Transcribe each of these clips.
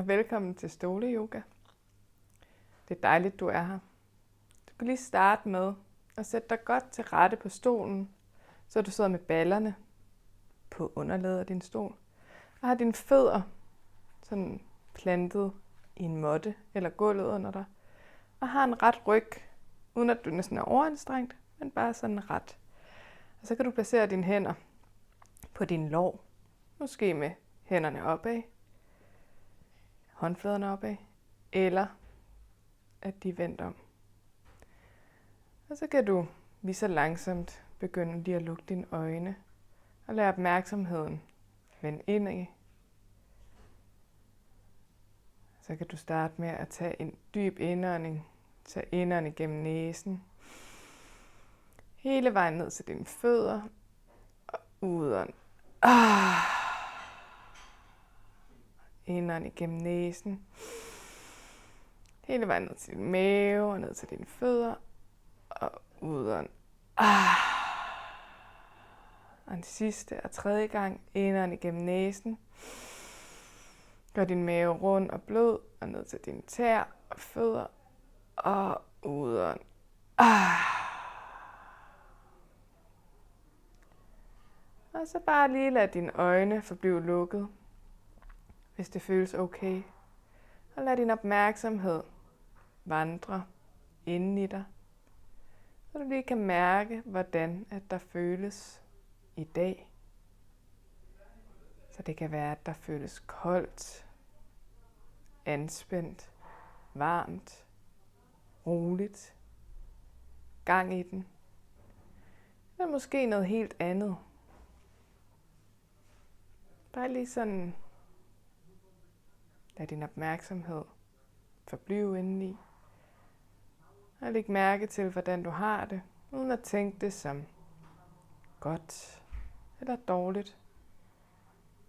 og velkommen til Stole-yoga. Det er dejligt, du er her. Du kan lige starte med at sætte dig godt til rette på stolen, så du sidder med ballerne på underlaget af din stol, og har dine fødder sådan plantet i en måtte eller gulvet under dig, og har en ret ryg, uden at du næsten er overanstrengt, men bare sådan ret. Og så kan du placere dine hænder på din lår, måske med hænderne opad, håndfladerne opad, eller at de er vendt om. Og så kan du lige så langsomt begynde lige at lukke dine øjne og lade opmærksomheden vende indad. Så kan du starte med at tage en dyb indånding. Tag indånding gennem næsen. Hele vejen ned til dine fødder. Og udånd. Indånding gennem næsen. Hele vejen ned til din mave og ned til dine fødder. Og udånd. Og den sidste og tredje gang. Indånding gennem næsen. Gør din mave rund og blød og ned til dine tæer og fødder. Og udånd. Og så bare lige lad dine øjne forblive lukket, hvis det føles okay. Og lad din opmærksomhed vandre inden i dig, så du lige kan mærke, hvordan at der føles i dag. Så det kan være, at der føles koldt, anspændt, varmt, roligt, gang i den. Eller måske noget helt andet. Bare lige sådan, lad din opmærksomhed forblive indeni. Og læg mærke til, hvordan du har det, uden at tænke det som godt eller dårligt.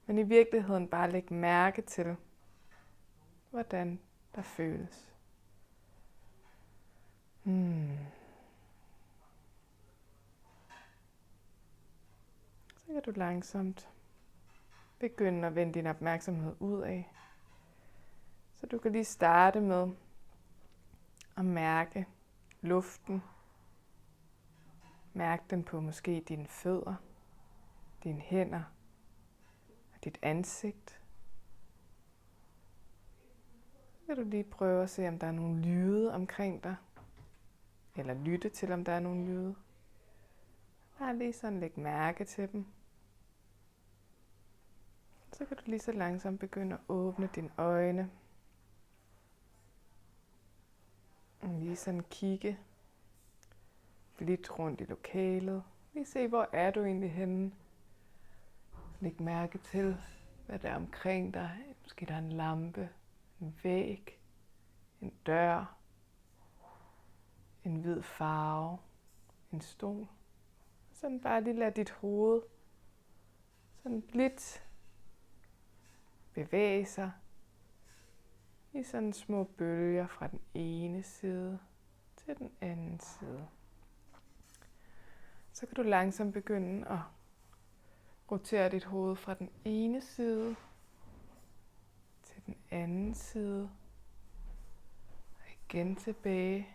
Men i virkeligheden bare læg mærke til, hvordan der føles. Så kan du langsomt begynde at vende din opmærksomhed ud af. Så du kan lige starte med at mærke luften. Mærk den på måske dine fødder, dine hænder og dit ansigt. Så kan du lige prøve at se, om der er nogle lyde omkring dig. Eller lytte til, om der er nogle lyde. Bare lige sådan læg mærke til dem. Så kan du lige så langsomt begynde at åbne dine øjne. Og lige sådan kigge lidt rundt i lokalet. Lige se, hvor er du egentlig henne. Læg mærke til, hvad der er omkring dig. Måske der er en lampe, en væg, en dør, en hvid farve, en stol. Sådan bare lige lad dit hoved sådan lidt bevæge sig i sådan små bølger fra den ene side til den anden side. Så kan du langsomt begynde at rotere dit hoved fra den ene side til den anden side. Og igen tilbage.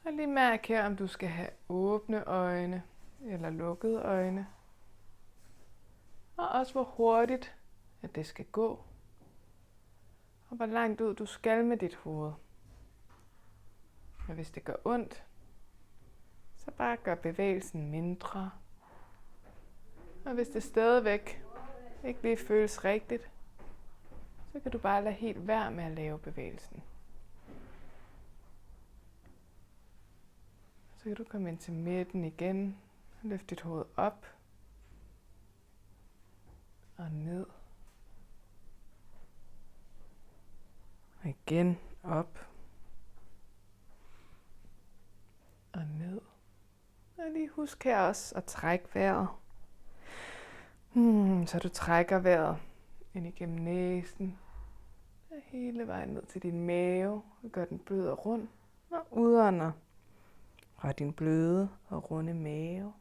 Og lige mærk her, om du skal have åbne øjne eller lukkede øjne. Og også hvor hurtigt at det skal gå. Og hvor langt ud du skal med dit hoved. Og hvis det gør ondt, så bare gør bevægelsen mindre. Og hvis det stadigvæk ikke lige føles rigtigt, så kan du bare lade helt være med at lave bevægelsen. Så kan du komme ind til midten igen og løfte dit hoved op og ned. Og igen op og ned. Og lige husk her også at trække vejret. Så du trækker vejret ind igennem næsen. Og hele vejen ned til din mave. Og gør den blød og rund. Og udånder fra din bløde og runde mave.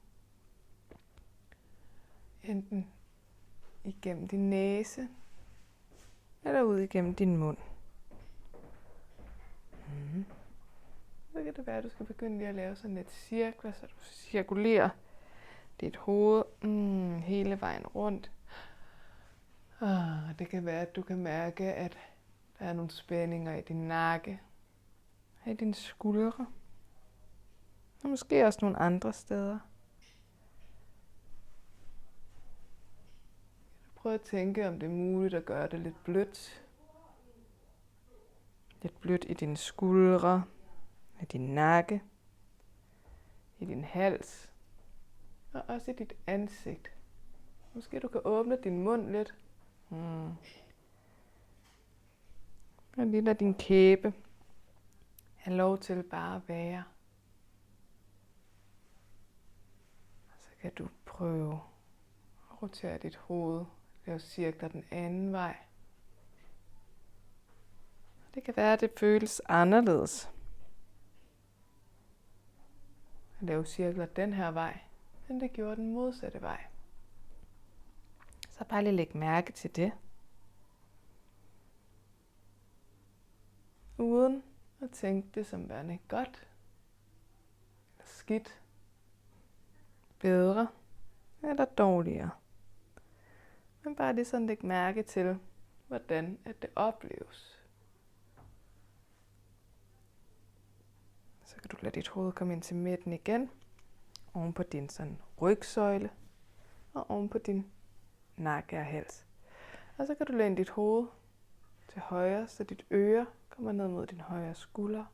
Enten igennem din næse ud igennem din mund. Så kan det være, at du skal begynde lige at lave sådan lidt cirkler, så du cirkulerer dit hoved hele vejen rundt. Det kan være, at du kan mærke, at der er nogle spændinger i din nakke, i dine skuldre, og måske også nogle andre steder. Prøv at tænke, om det er muligt at gøre det lidt blødt. Lidt blødt i dine skuldre, i din nakke, i din hals, og også i dit ansigt. Måske du kan åbne din mund lidt. Og lige lad din kæbe have lov til bare at være. Så kan du prøve at rotere dit hoved, lave cirkler den anden vej. Det kan være, at det føles anderledes at lave cirkler den her vej, end det gjorde den modsatte vej. Så bare lige læg mærke til det. Uden at tænke det som værende godt, eller skidt, bedre eller dårligere. Men bare lige sådan læg mærke til, hvordan at det opleves. Så kan du lade dit hoved komme ind til midten igen, oven på din sådan rygsøjle, og oven på din nakke og hals. Og så kan du læne dit hoved til højre, så dit øre kommer ned mod din højre skulder.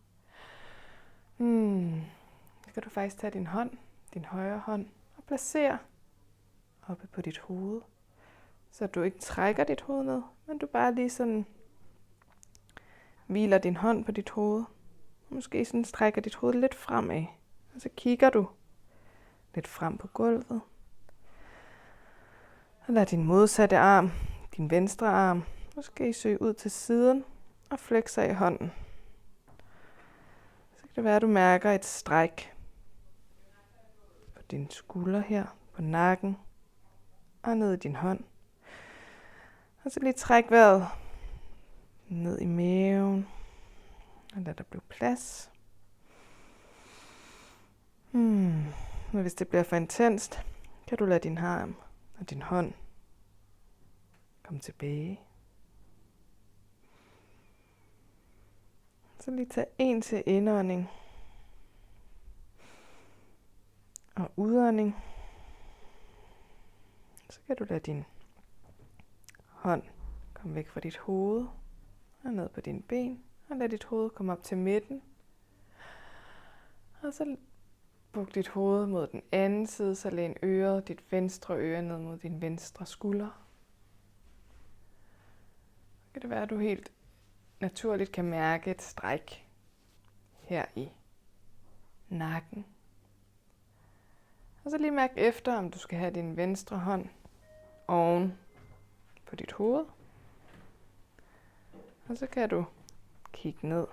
Så kan du faktisk tage din højre hånd, og placere oppe på dit hoved, så du ikke trækker dit hoved ned, men du bare lige sådan hviler din hånd på dit hoved. Måske sådan strækker dit hoved lidt fremad, og så kigger du lidt frem på gulvet. Og lad din modsatte arm, din venstre arm, måske søge ud til siden og flexer i hånden. Så kan det være, at du mærker et stræk på dine skuldre her, på nakken og ned i din hånd. Og så lige træk vejret ned i maven og lad der blive plads. Men hvis det bliver for intenst, kan du lade din arm og din hånd komme tilbage. Så lige tag en til indånding og udånding. Så kan du lade din hånd komme væk fra dit hoved og ned på dine ben. Og lad dit hoved komme op til midten. Og så buk dit hoved mod den anden side, så læn dit venstre øre ned mod din venstre skulder. Så kan det være, at du helt naturligt kan mærke et stræk her i nakken. Og så lige mærk efter, om du skal have din venstre hånd oven på dit hoved. Og så kan du kigge ned.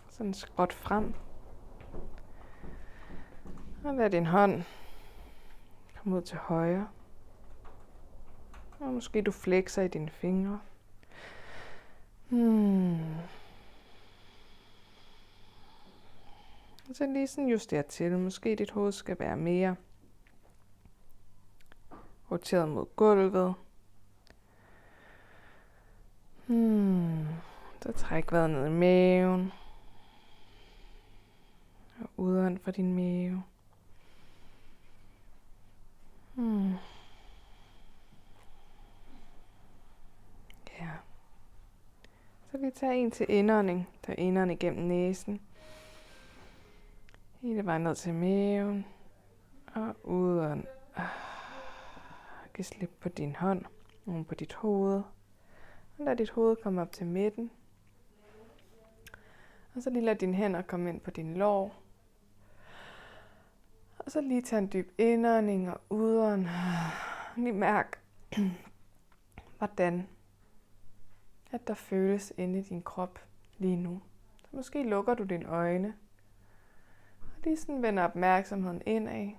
Sådan skråt frem. Og lad din hånd komme ud til højre. Og måske du flexer i dine fingre. Og så lige sådan justere til. Måske dit hoved skal være mere roteret mod gulvet. Så træk vejret ned i maven. Og udånd fra din mave. Ja. Så vi tager en til indånding. Tag indånd igennem næsen. Hele vejen ned til maven. Og udånd. Giv slip på din hånd. Oven på dit hoved. Og lad dit hoved komme op til midten. Og så lige lad dine hænder komme ind på din lår. Og så lige tage en dyb indånding og udånd. Lige mærk, hvordan at der føles inde i din krop lige nu. Så måske lukker du dine øjne. Og lige sådan vender opmærksomheden indad.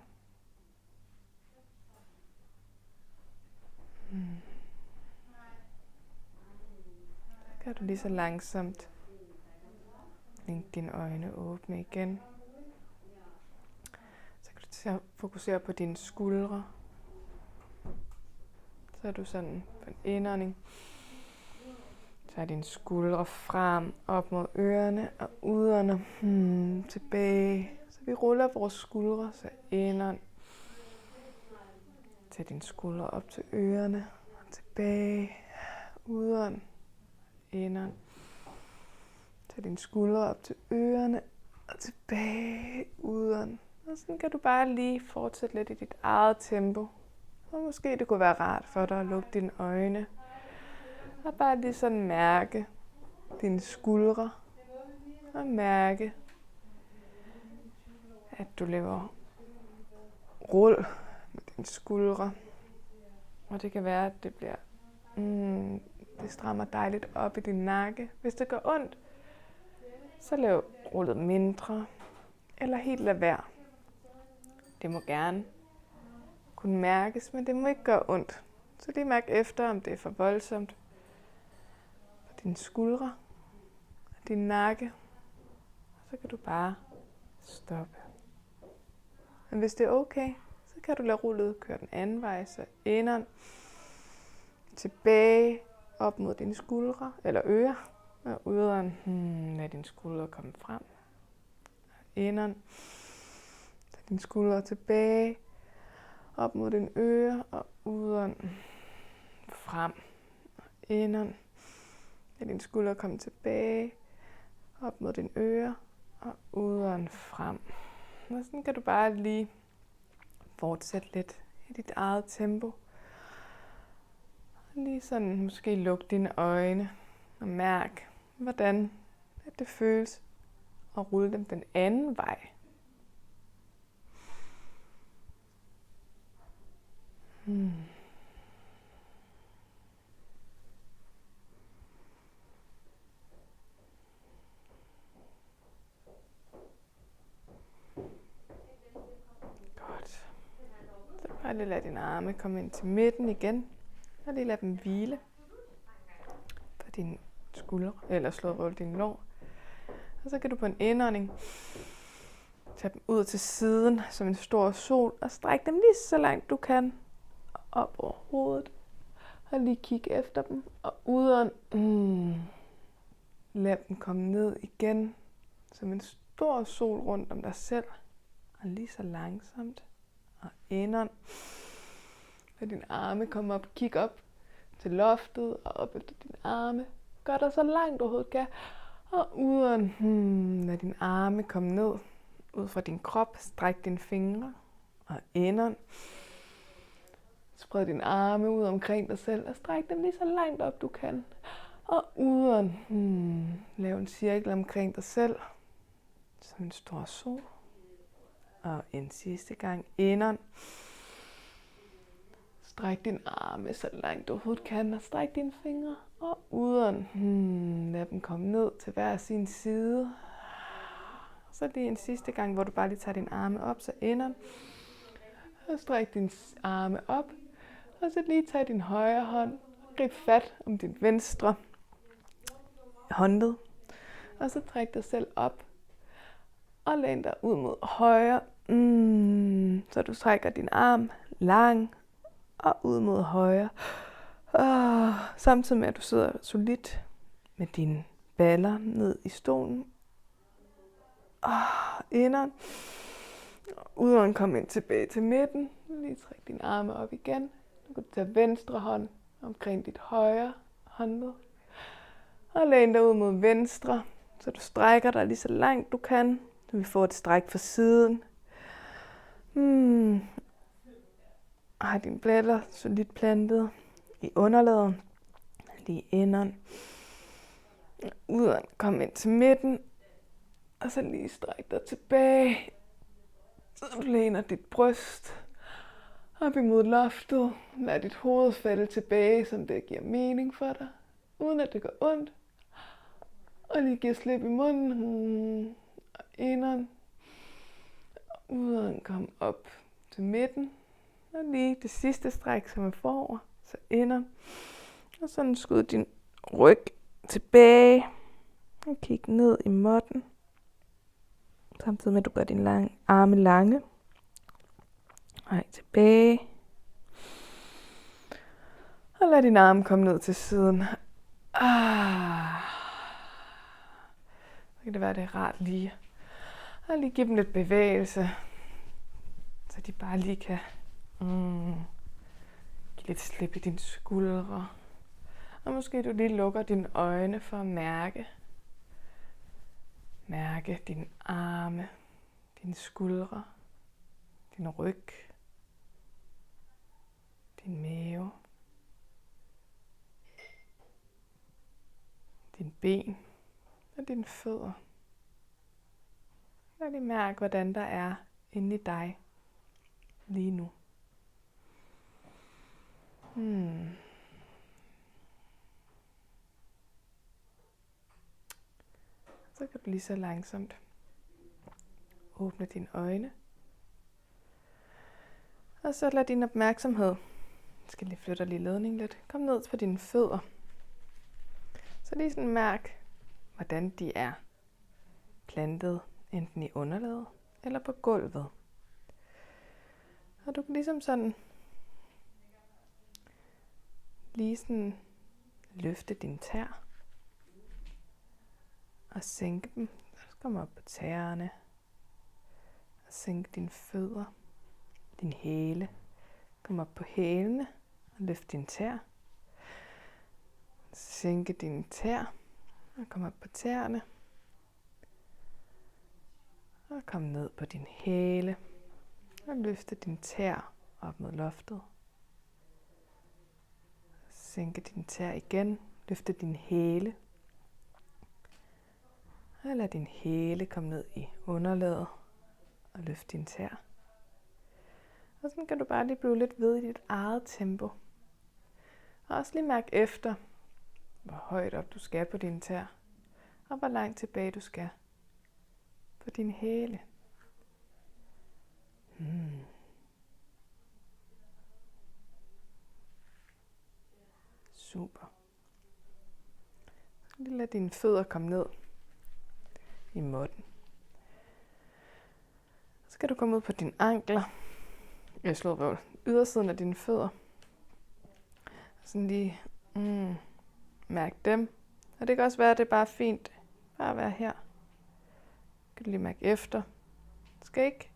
kan du lige så langsomt længe dine øjne åbne igen. Så kan du fokusere på dine skuldre. Så er du sådan på en indånding. Så er dine skuldre frem, op mod ørerne og udånder. Tilbage. Så vi ruller vores skuldre, så indånd. Tag dine skuldre op til ørerne og tilbage. Udånd. Indånd. Tag dine skuldre op til ørerne og tilbage. Udånd. Og sådan kan du bare lige fortsætte lidt i dit eget tempo. Og måske det kunne være rart for dig at lukke dine øjne. Og bare lige sådan mærke dine skuldre. Og mærke, at du laver rul med dine skuldre. Og det kan være, at det bliver det strammer dejligt op i din nakke. Hvis det gør ondt, så lav rullet mindre. Eller helt lad være. Det må gerne kunne mærkes, men det må ikke gøre ondt. Så lige mærk efter, om det er for voldsomt. På dine skuldre og din nakke. Så kan du bare stoppe. Men hvis det er okay, så kan du lade rullet køre den anden vej. Så indånd, tilbage, op mod dine skuldre eller ører. Og udånd, lad dine skuldre komme frem. Indånd, tag dine skuldre tilbage, op mod dine ører og udånd, frem. Indånd, lad dine skuldre komme tilbage, op mod dine ører og udånd, frem. Og sådan kan du bare lige fortsætte lidt i dit eget tempo. Lige sådan måske lukke dine øjne og mærk, hvordan det føles at rulle dem den anden vej. Godt. Så bare lige lad dine arme komme ind til midten igen. Og lige lad dem hvile på dine skuldre, eller slå over dine lår. Og så kan du på en indånding tage dem ud til siden som en stor sol, og strække dem lige så langt du kan op over hovedet. Og lige kigge efter dem, og udånd. Lad dem komme ned igen som en stor sol rundt om dig selv. Og lige så langsomt. Og indånd. Lad dine arme komme op, kig op til loftet og op efter dine arme. Gør dig så langt du overhovedet kan. Og udånd. Lad dine arme komme ned ud fra din krop. Stræk dine fingre. Og indånd. Spred dine arme ud omkring dig selv og stræk dem lige så langt op du kan. Og udånd. Lav en cirkel omkring dig selv. Som en stor sol. Og en sidste gang. Indånd. Stræk dine arme så langt du overhovedet kan, og stræk dine fingre, og udånd. Lad dem komme ned til hver sin side. Så lige en sidste gang, hvor du bare lige tager dine arme op, så indånd. Og stræk dine arme op, og så lige tag din højre hånd, og grib fat om din venstre håndled. Og så træk dig selv op, og læn dig ud mod højre. Så du trækker din arm lang og ud mod højre. Samtidig med, at du sidder solidt med dine baller ned i stolen. Indånd. Udånd, kom ind tilbage til midten. Lige træk dine arme op igen. Nu kan du tage venstre hånd omkring dit højre håndled. Og læn dig ud mod venstre, så du strækker dig lige så langt du kan. Du vil få et stræk fra siden. Og har dine blætter solidt plantet i underlaget. Lige indånd. Udånd, kom ind til midten. Og så lige stræk dig tilbage. Så du læner dit bryst op imod loftet. Lad dit hoved falde tilbage, som det giver mening for dig. Uden at det gør ondt. Og lige giv slip i munden. Og indånd. Udånd, kom op til midten. Og lige det sidste stræk, som er forover. Så indånd. Og sådan skud din ryg tilbage. Og kig ned i måtten. Samtidig med, at du gør dine arme lange. Og tilbage. Og lad din arme komme ned til siden. Så kan det være, det er rart lige. Og lige give dem lidt bevægelse. Så de bare lige kan give lidt slip i dine skuldre. Og måske du lige lukker dine øjne for at mærke dine arme, dine skuldre, din ryg, din mave, dine ben og dine fødder. Lad lige mærke, hvordan der er inde i dig lige nu. Så kan du lige så langsomt åbne dine øjne. Og så lad din opmærksomhed, jeg skal lige flytte lige ledningen lidt, kom ned på dine fødder. Så lige sådan mærk, hvordan de er plantet, enten i underlaget eller på gulvet. Og du kan ligesom sådan lige sådan løfte dine tæer og sænke dem. Så kommer op på tæerne og sænke dine fødder, din hæle. Kom op på hælene og løft dine tæer. Sænke dine tæer og kom op på tæerne. Og kom ned på din hæle og løfte dine tæer op mod loftet. Sænke dine tæer igen, løfte din hæle. Og lad din hæle komme ned i underlaget og løfte dine tæer. Og sådan kan du bare lige blive lidt ved i dit eget tempo. Og også lige mærke efter, hvor højt op du skal på dine tæer, og hvor langt tilbage du skal på din hæle. Super. Så lige lad dine fødder komme ned i måtten. Så skal du komme ud på dine ankler. Jeg slår på ydersiden af dine fødder. Sådan lige mærk dem. Og det kan også være, at det er bare fint bare at være her. Kan du lige mærke efter. Du skal ikke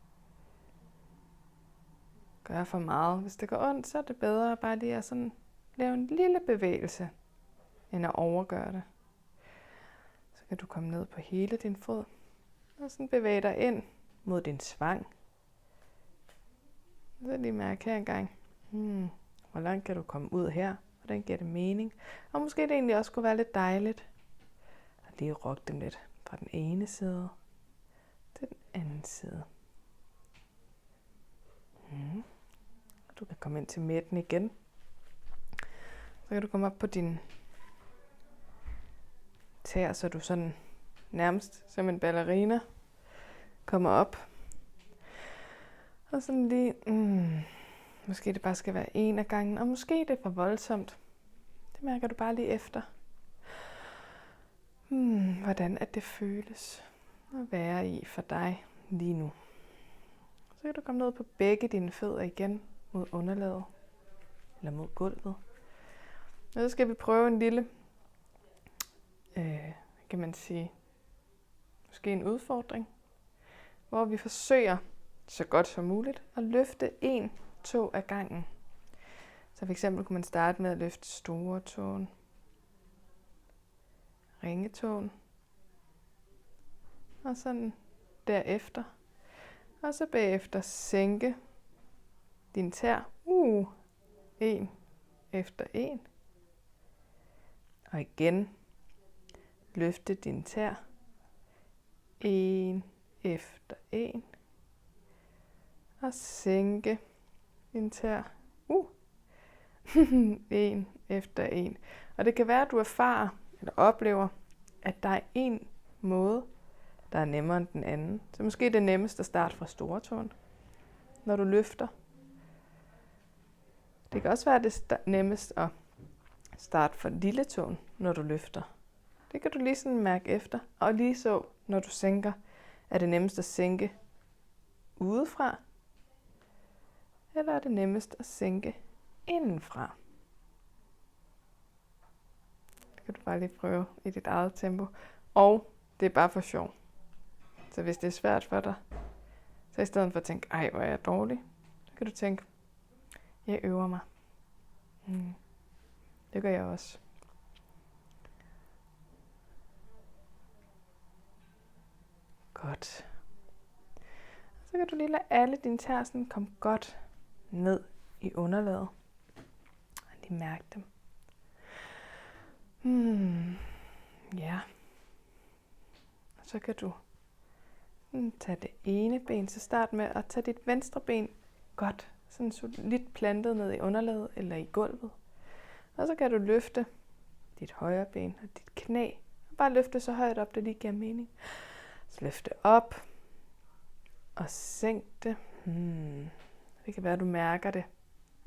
gøre for meget. Hvis det går ondt, så er det bedre bare lige at sådan lave en lille bevægelse, end at overgøre det. Så kan du komme ned på hele din fod. Og sådan bevæge dig ind mod din svang. Så lige mærke her engang. Hvor langt kan du komme ud her? Hvordan giver det mening? Og måske det egentlig også kunne være lidt dejligt at lige rokke dem lidt fra den ene side til den anden side. Du kan komme ind til midten igen. Så kan du komme op på din tæer, så du sådan nærmest som en ballerina kommer op. Og sådan lige, måske det bare skal være en af gangen, og måske det er for voldsomt. Det mærker du bare lige efter. Hvordan at det føles at være i for dig lige nu. Så kan du komme ned på begge dine fødder igen mod underlaget, eller mod gulvet. Og så skal vi prøve en lille, kan man sige, måske en udfordring, hvor vi forsøger så godt som muligt at løfte 1 tå ad gangen. Så for eksempel kunne man starte med at løfte store tåen, ringetåen, og sådan derefter. Og så bagefter sænke din tær, 1 efter 1. Og igen løfte din tær, 1 efter 1. Og sænke din tær, 1 efter 1. Og det kan være, at du erfarer eller oplever, at der er en måde, der er nemmere end den anden. Så måske er det nemmest at starte fra storetåen, når du løfter. Det kan også være, at det er nemmest at starte fra lilletåen, når du løfter. Det kan du lige sådan mærke efter. Og lige så, når du sænker, er det nemmest at sænke udefra, eller er det nemmest at sænke indenfra? Det kan du bare lige prøve i dit eget tempo. Og det er bare for sjov. Så hvis det er svært for dig, så i stedet for at tænke, ej, hvor er jeg dårlig, så kan du tænke, jeg øver mig. Det gør jeg også. Godt. Så kan du lige lade alle dine tæer sådan komme godt ned i underlaget. Og lige mærke dem. Ja. Og så kan du tage det ene ben, så start med at tage dit venstre ben godt, sådan solidt plantet ned i underlaget eller i gulvet. Og så kan du løfte dit højre ben og dit knæ. Og bare løfte så højt op, det lige giver mening. Så løfte op og sænk det. Det kan være, at du mærker det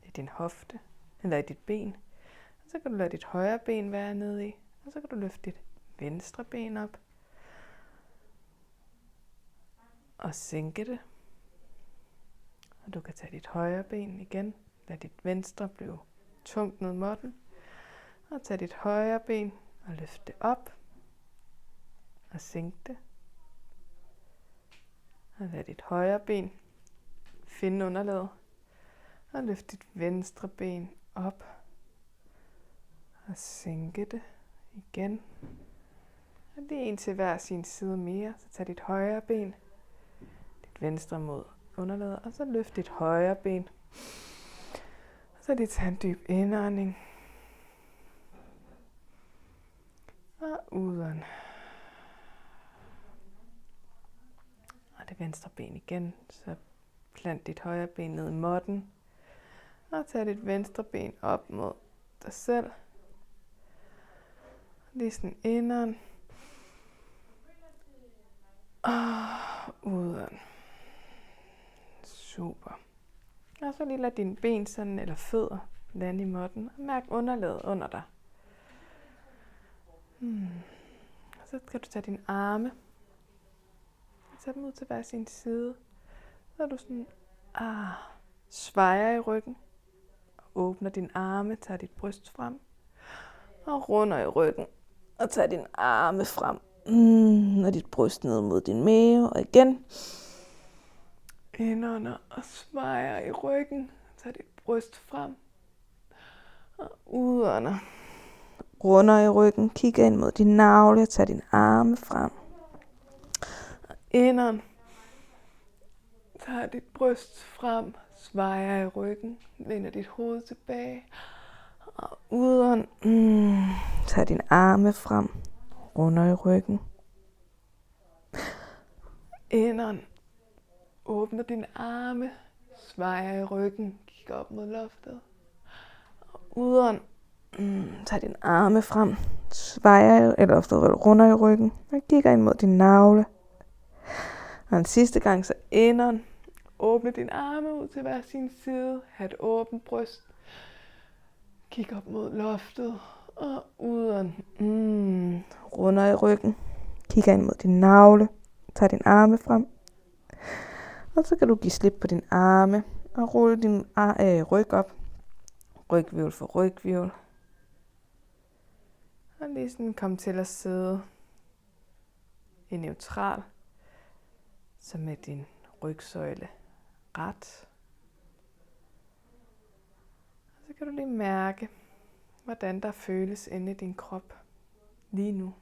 i din hofte eller i dit ben. Og så kan du lade dit højre ben være nede i. Og så kan du løfte dit venstre ben op og sænke det. Og du kan tage dit højre ben igen. Lad dit venstre blive tungt ned måtten. Og tage dit højre ben og løfte det op og sænke det. Og lad dit højre ben finde underlaget. Og løft dit venstre ben op og sænke det igen. Og det er en til hver sin side mere. Så tag dit højre ben, dit venstre mod underlaget, og så løft dit højre ben. Og så lige tage en dyb indånding. Og udånd. Og det venstre ben igen. Så plant dit højre ben ned i måtten. Og tag dit venstre ben op mod dig selv. Lige sådan indånd. Og udånd. Super. Og så lige lad dine ben sådan, eller fødder lande i måtten. Og mærk underlaget under dig. Og så skal du tage dine arme. Og tage dem ud til hver sin side. Så er du sådan, svejer i ryggen. Og åbner dine arme, tager dit bryst frem. Og runder i ryggen. Og tager dine arme frem. Og dit bryst ned mod din mave. Og igen. Indånder og svejer i ryggen. Tag dit bryst frem. Og udånder. Runder i ryggen. Kigger ind mod din navle. Tag dine arme frem. Og indånd. Tag dit bryst frem. Svejer i ryggen. Læner dit hoved tilbage. Og udånd. Tag dine arme frem. Runder i ryggen. Indånd. Åbner dine arme. Svejer i ryggen. Kig op mod loftet. Og udånd. Tag dine arme frem. Svejer eller runder i ryggen. Og kigger ind mod din navle. Og en sidste gang så indånd. Åbne dine arme ud til hver sin side. Ha' et åbent bryst. Kig op mod loftet. Og udånd. Runder i ryggen. Kigger ind mod din navle. Tag dine arme frem. Og så kan du give slip på dine arme. Og rulle din ryg op. Rygvirvel for rygvirvel. Og lige sådan kom til at sidde i neutral. Så med din rygsøjle ret. Og så kan du lige mærke, hvordan der føles inde i din krop lige nu.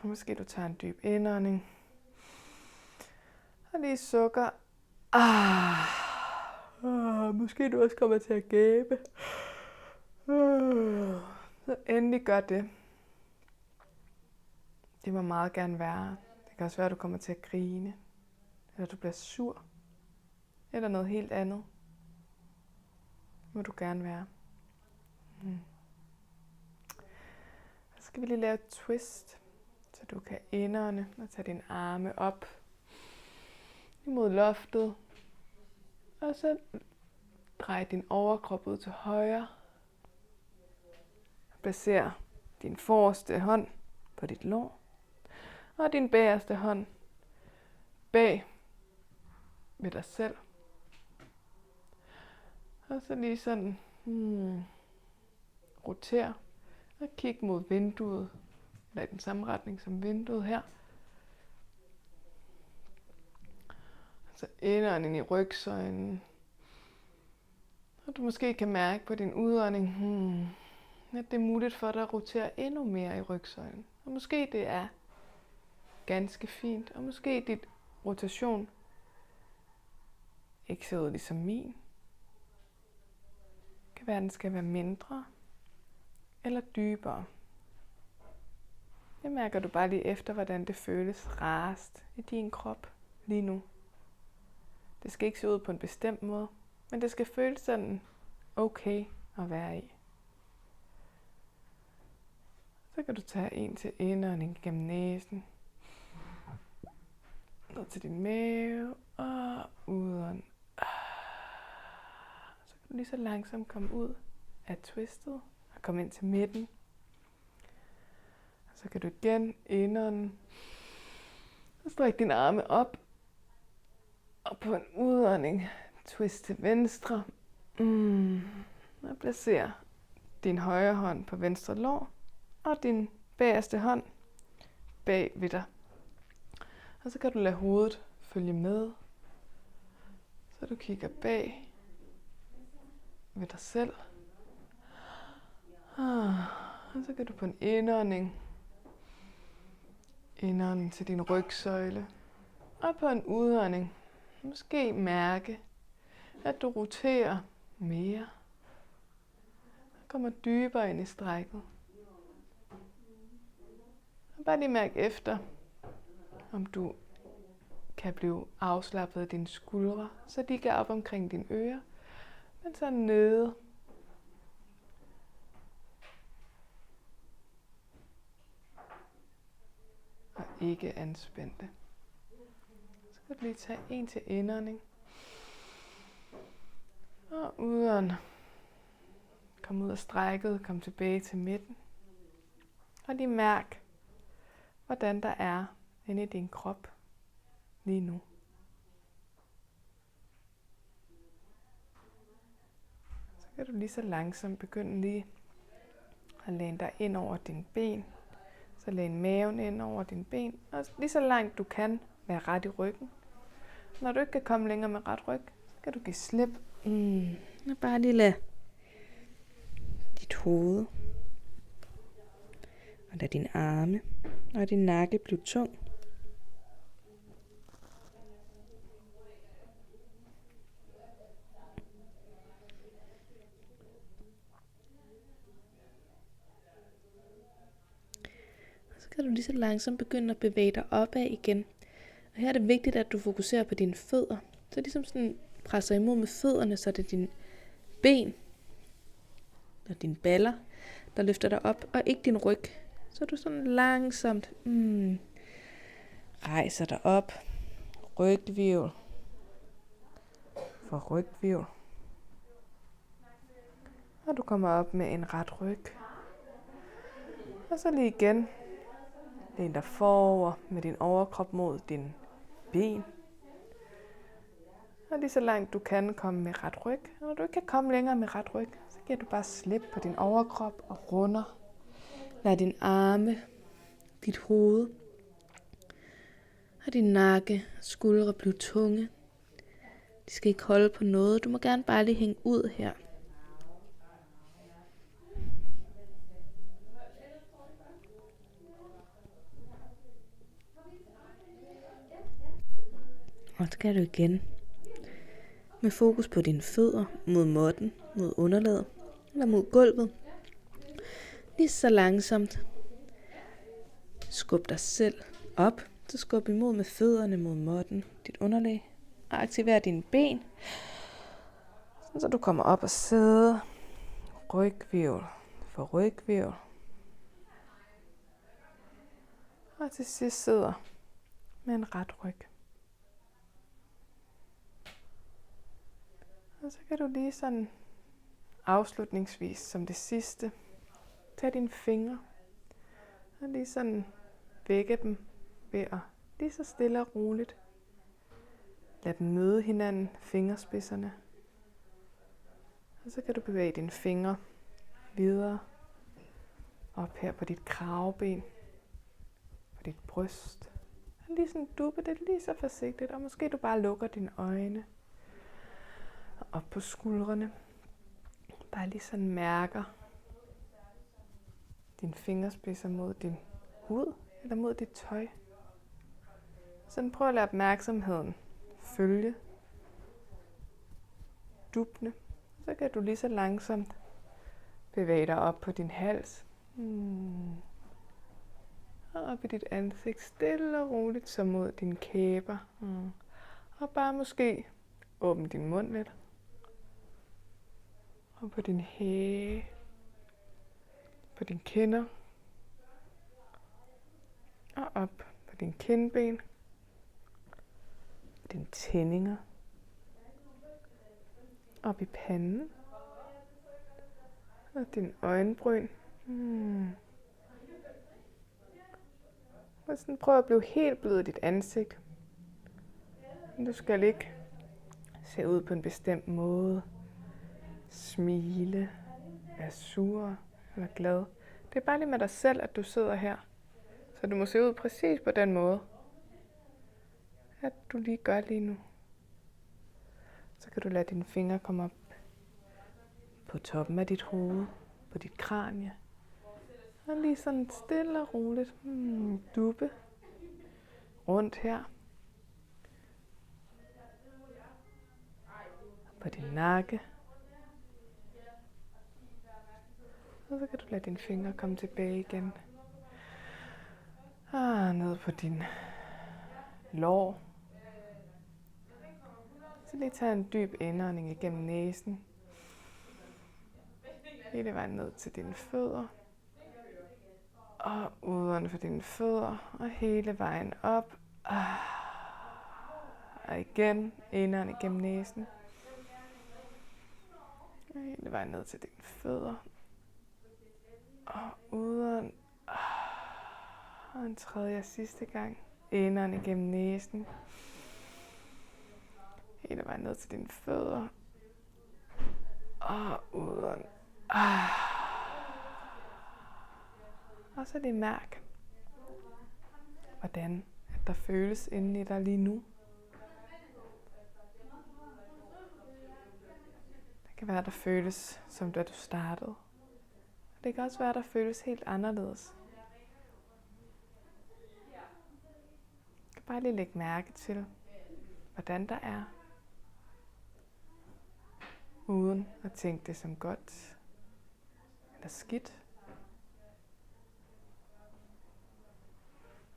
Måske du tager en dyb indånding. Og lige sukker. Måske du også kommer til at gæbe. Så endelig gør det. Det må meget gerne være. Det kan også være, at du kommer til at grine. Eller du bliver sur. Eller noget helt andet. Det må du gerne være. Så skal vi lige lave et twist. Så du kan indånde og tage dine arme op. Imod loftet. Og så drej din overkrop ud til højre. Placer din forreste hånd på dit lår, og din bagerste hånd bag ved dig selv. Og så lige sådan roter og kig mod vinduet, eller i den samme retning som vinduet her. Så indånding i rygsøjlen. Og du måske kan mærke på din udånding, at det er muligt for dig at rotere endnu mere i rygsøjlen. Og måske det er ganske fint, og måske dit rotation ikke ser ud ligesom min. Det kan være, at den skal være mindre eller dybere. Det mærker du bare lige efter, hvordan det føles rarest i din krop lige nu. Det skal ikke se ud på en bestemt måde, men det skal føles sådan okay at være i. Så kan du tage en til indånding gennem næsen, ned til din mave og udånd. Så kan du lige så langsomt komme ud af twistet og komme ind til midten. Så kan du igen indånde og strække dine arme op. Og på en udånding, twist til venstre. Og placer din højre hånd på venstre lår og din bagerste hånd bag ved dig. Og så kan du lade hovedet følge med, så du kigger bag ved dig selv. Og så kan du på en indånding til din rygsøjle. Og på en udånding måske mærke, at du roterer mere. Og kommer dybere ind i strækket. Og bare lige mærk efter, om du kan blive afslappet af dine skuldre, så de går op omkring dine ører, men så nede. Og ikke anspændte. Så kan du lige tage en til indånding. Og udånd. Kom ud af strækket, kom tilbage til midten. Og lige mærk, hvordan der er inde i din krop lige nu. Så kan du lige så langsomt begynde lige at læne dig ind over dine ben. Så læn maven ind over dine ben, og lige så langt du kan være ret i ryggen. Når du ikke kan komme længere med ret ryg, så kan du give slip. Og bare lige lade dit hoved og lad dine arme og din nakke blive tung. Og så kan du lige så langsomt begynde at bevæge dig opad igen. Og her er det vigtigt, at du fokuserer på dine fødder. Så ligesom sådan presser imod med fødderne, så det er dine ben og dine baller, der løfter dig op, og ikke din ryg. Så du sådan langsomt rejser dig op. Rygvirvel for rygvirvel. Og du kommer op med en ret ryg. Og så lige igen. Læn dig forover med din overkrop mod din ben. Og lige så langt du kan komme med ret ryg. Og når du ikke kan komme længere med ret ryg, så giver du bare slip på din overkrop og runder. Lad din arme, dit hoved og din nakke og skuldre blive tunge. De skal ikke holde på noget. Du må gerne bare lige hænge ud her. Og så kan du igen med fokus på dine fødder mod måtten, mod underlaget eller mod gulvet. Lige så langsomt skub dig selv op. Så skub imod med fødderne mod måtten, dit underlag. Og aktiver dine ben, så du kommer op og sidder. Rygvirvel for rygvirvel. Og til sidst sidder med en ret ryg. Og så kan du lige sådan afslutningsvis som det sidste tage dine fingre og lige sådan vække dem ved at lige så stille og roligt lad dem møde hinanden, fingerspidserne. Og så kan du bevæge dine fingre videre op her på dit kraveben, på dit bryst. Og lige sådan duppe det lige så forsigtigt, og måske du bare lukker dine øjne. Og op på skuldrene. Bare lige sådan mærker dine fingerspidser mod din hud eller mod dit tøj. Sådan prøv at lade opmærksomheden følge duppene. Så kan du lige så langsomt bevæge dig op på din hals. Og op i dit ansigt, stille og roligt, som mod dine kæber. Og bare måske åbne din mund lidt. Og på din hage, på dine kinder. Og op på dine kindben. Dine tændinger. Op i panden. Og dine øjenbryn. Og sådan prøv at blive helt blød i dit ansigt. Du skal ikke se ud på en bestemt måde. Smile, være sur eller glad. Det er bare lige med dig selv, at du sidder her. Så du må se ud præcis på den måde, at du lige gør lige nu. Så kan du lade dine fingre komme op på toppen af dit hoved, på dit kranie. Og lige sådan stille og roligt duppe rundt her. På din nakke. Og så kan du lade dine fingre komme tilbage igen. Ned på din lår. Så lige tage en dyb indånding igennem næsen. Hele vejen ned til dine fødder. Og udånd for dine fødder. Og hele vejen op. Og igen indånd igennem næsen. Og hele vejen ned til dine fødder. Og udånd. Og en tredje og sidste gang. Indånd igennem næsen. Hele vejen ned til dine fødder. Og udånd. Og så lige mærk, hvordan der føles inde i dig lige nu. Det kan være, der føles som da du startede. Det kan også være, der føles helt anderledes. Du kan bare lige lægge mærke til, hvordan der er. Uden at tænke det som godt eller skidt.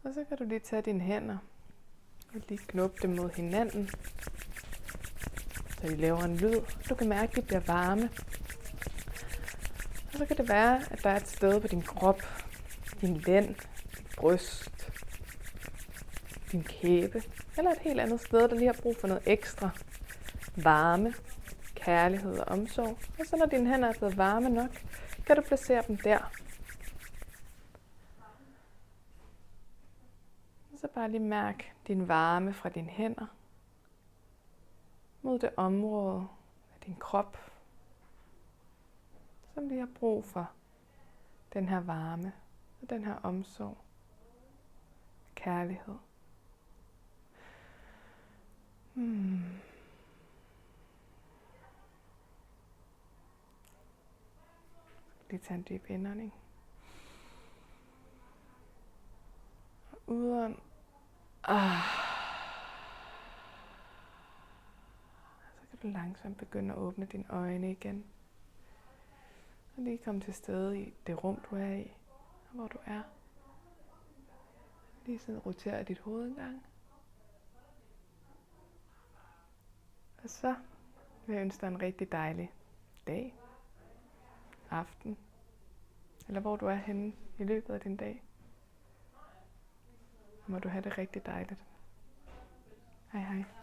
Og så kan du lige tage dine hænder og lige knuppe dem mod hinanden, så de laver en lyd. Du kan mærke, at de bliver varme. Og så kan det være, at der er et sted på din krop, din lænd, dit bryst, din kæbe, eller et helt andet sted, der lige har brug for noget ekstra varme, kærlighed og omsorg. Og så når dine hænder er blevet varme nok, kan du placere dem der. Og så bare lige mærk din varme fra dine hænder mod det område af din krop, som lige har brug for den her varme og den her omsorg, kærlighed. Lige tage en dyb indånding. Og udånd. Så kan du langsomt begynde at åbne dine øjne igen. Og lige komme til stede i det rum, du er i, og hvor du er. Lige sådan rotere dit hoved en gang. Og så vil jeg ønske dig en rigtig dejlig dag, aften, eller hvor du er henne i løbet af din dag. Må du have det rigtig dejligt. Hej hej.